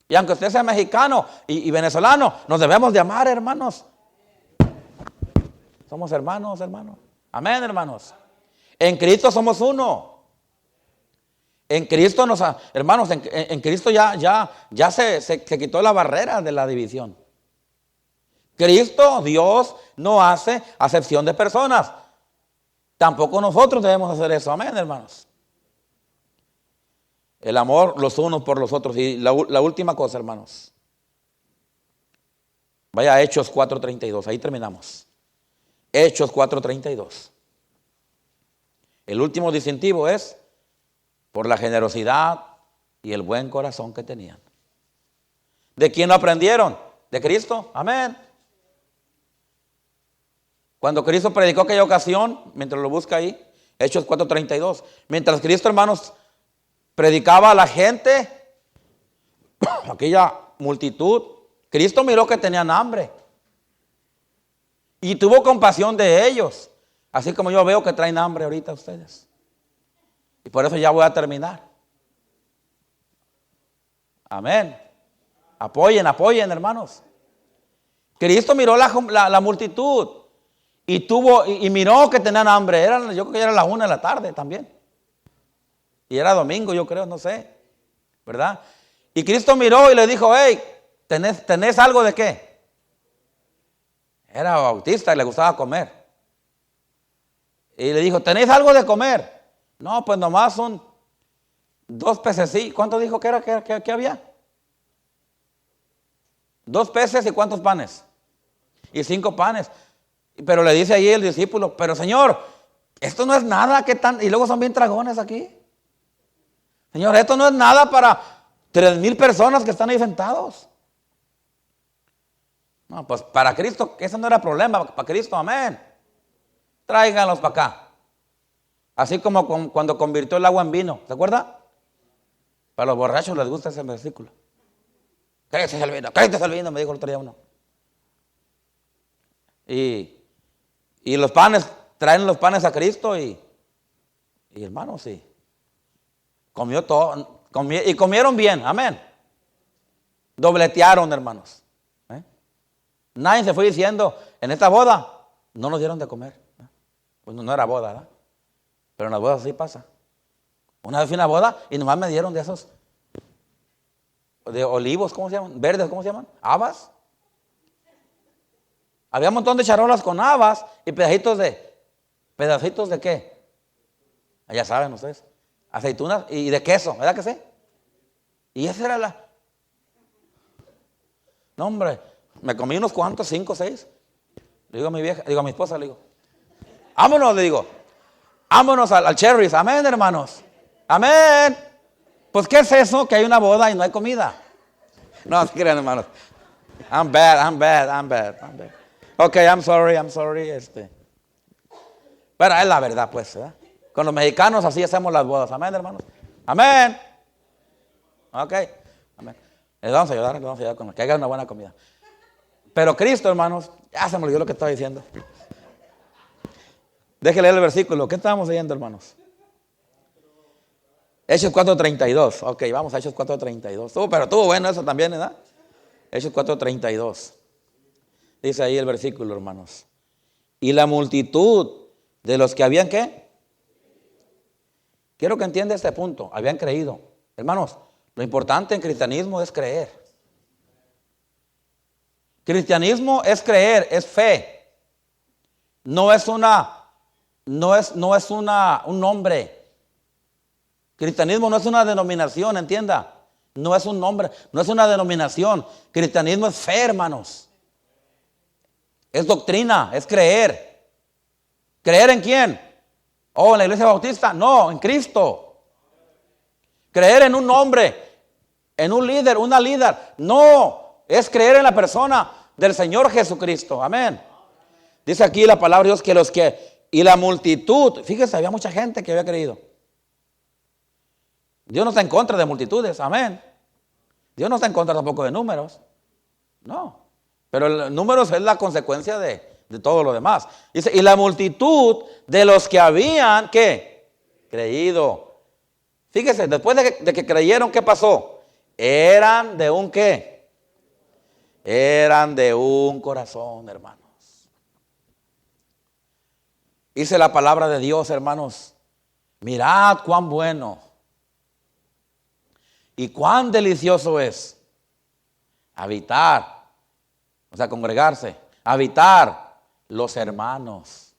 Y aunque usted sea mexicano y venezolano, nos debemos de amar, hermanos. Somos hermanos, hermanos. Amén, hermanos. En Cristo somos uno. En Cristo hermanos, en Cristo ya se quitó la barrera de la división. Cristo, Dios, no hace acepción de personas. Tampoco nosotros debemos hacer eso. Amén, hermanos. El amor los unos por los otros. Y la última cosa, hermanos. Vaya a Hechos 4:32. Ahí terminamos. Hechos 4:32. El último distintivo es por la generosidad y el buen corazón que tenían. ¿De quién lo aprendieron? De Cristo. Amén. Cuando Cristo predicó aquella ocasión, mientras lo busca ahí, Hechos 4:32, mientras Cristo, hermanos, predicaba a la gente, aquella multitud, Cristo miró que tenían hambre y tuvo compasión de ellos, así como yo veo que traen hambre ahorita ustedes. Y por eso ya voy a terminar. Amén. Apoyen, hermanos. Cristo miró la multitud y miró que tenían hambre. Yo creo que era la 1 de la tarde también. Y era domingo, yo creo, no sé. ¿Verdad? Y Cristo miró y le dijo, hey, ¿tenés algo de qué? Era bautista y le gustaba comer. Y le dijo, ¿tenéis algo de comer? No, pues nomás son 2 peces. ¿Sí? ¿Cuánto dijo que era que había? 2 peces y ¿cuántos panes? Y 5 panes. Pero le dice ahí el discípulo, pero Señor, esto no es nada, ¿qué tan? Y luego son bien dragones aquí. Señor, esto no es nada para 3,000 personas que están ahí sentados. No, pues para Cristo, ese no era problema, para Cristo, amén. Tráiganlos para acá. Así como cuando convirtió el agua en vino, ¿se acuerda? Para los borrachos les gusta ese versículo. Cállate el vino, me dijo el otro día uno. Y los panes, traen los panes a Cristo y hermanos, sí. Comió todo, y comieron bien, amén. Dobletearon, hermanos. Nadie se fue diciendo, en esta boda no nos dieron de comer. Pues no era boda, ¿verdad? Pero en las bodas sí pasa. Una vez fui a una boda y nomás me dieron de esos, de olivos, ¿cómo se llaman? Verdes, ¿cómo se llaman? Habas. Había un montón de charolas con habas y pedacitos de qué. Ya saben ustedes. Aceitunas y de queso, ¿verdad que sí? Y esa era No, hombre, me comí unos cuantos, 5, 6. Le digo a mi esposa, le digo, vámonos, le digo. Vámonos al Cherries, amén, hermanos. Amén. Pues, ¿qué es eso? Que hay una boda y no hay comida. No, se crean, hermanos. I'm bad. Ok, I'm sorry. Pero es la verdad, pues, ¿verdad? Con los mexicanos así hacemos las bodas. Amén, hermanos. Amén. Ok. Amén. Les vamos a ayudar con que haya una buena comida. Pero Cristo, hermanos, ya se me olvidó lo que estaba diciendo. Déjeme leer el versículo. ¿Qué estábamos leyendo, hermanos? Hechos 4:32. Ok, vamos a Hechos 4:32. Pero estuvo bueno eso también, ¿verdad? Hechos 4:32. Dice ahí el versículo, hermanos. Y la multitud de los que habían, ¿qué? Quiero que entienda este punto. Habían creído. Hermanos, lo importante en cristianismo es creer. Cristianismo es creer, es fe. No es un nombre. Cristianismo no es una denominación, entienda. No es un nombre, no es una denominación. Cristianismo es fe, hermanos. Es doctrina, es creer. ¿Creer en quién? ¿Oh, en la iglesia bautista? No, en Cristo. Creer en un hombre, en un líder, una líder. No, es creer en la persona del Señor Jesucristo. Amén. Dice aquí la palabra de Dios que los que, y la multitud, fíjese, había mucha gente que había creído. Dios no está en contra de multitudes, amén. Dios no está en contra tampoco de números. No, pero el número es la consecuencia de todo lo demás. Dice, y la multitud de los que habían, ¿qué? Creído. Fíjese, después de que creyeron, ¿qué pasó? Eran de un ¿qué? Eran de un corazón, hermanos. Dice la palabra de Dios, hermanos. Mirad cuán bueno y cuán delicioso es habitar, o sea, congregarse, habitar los hermanos.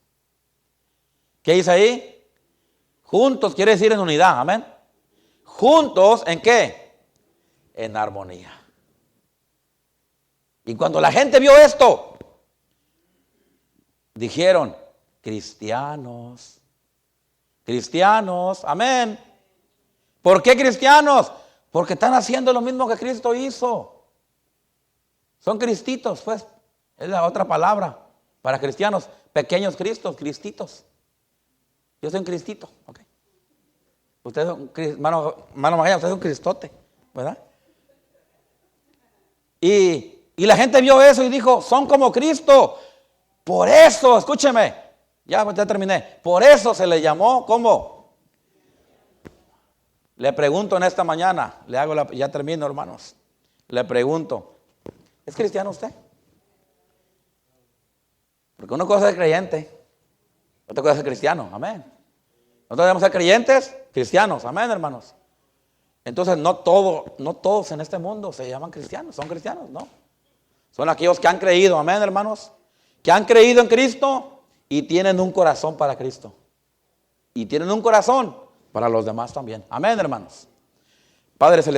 ¿Qué dice ahí? Juntos quiere decir en unidad, amén. Juntos, ¿en qué? En armonía. Y cuando la gente vio esto, dijeron, cristianos, cristianos, amén. ¿Por qué cristianos? Porque están haciendo lo mismo que Cristo hizo. Son cristitos, pues, es la otra palabra para cristianos, pequeños cristos, cristitos. Yo soy un cristito, ok. Usted es un hermano Magallanes, usted es un cristote, ¿verdad? Y la gente vio eso y dijo, son como Cristo. Por eso, escúcheme, ya terminé. Por eso se le llamó, ¿cómo? Le pregunto en esta mañana, ya termino, hermanos. Le pregunto, ¿es cristiano usted? Porque una cosa es creyente, otra cosa es cristiano, amén. Nosotros debemos ser creyentes, cristianos, amén, hermanos. Entonces no todos en este mundo se llaman cristianos, son cristianos, no. Son aquellos que han creído, amén, hermanos. Que han creído en Cristo y tienen un corazón para Cristo. Y tienen un corazón para los demás también, amén, hermanos. Padre Celestial.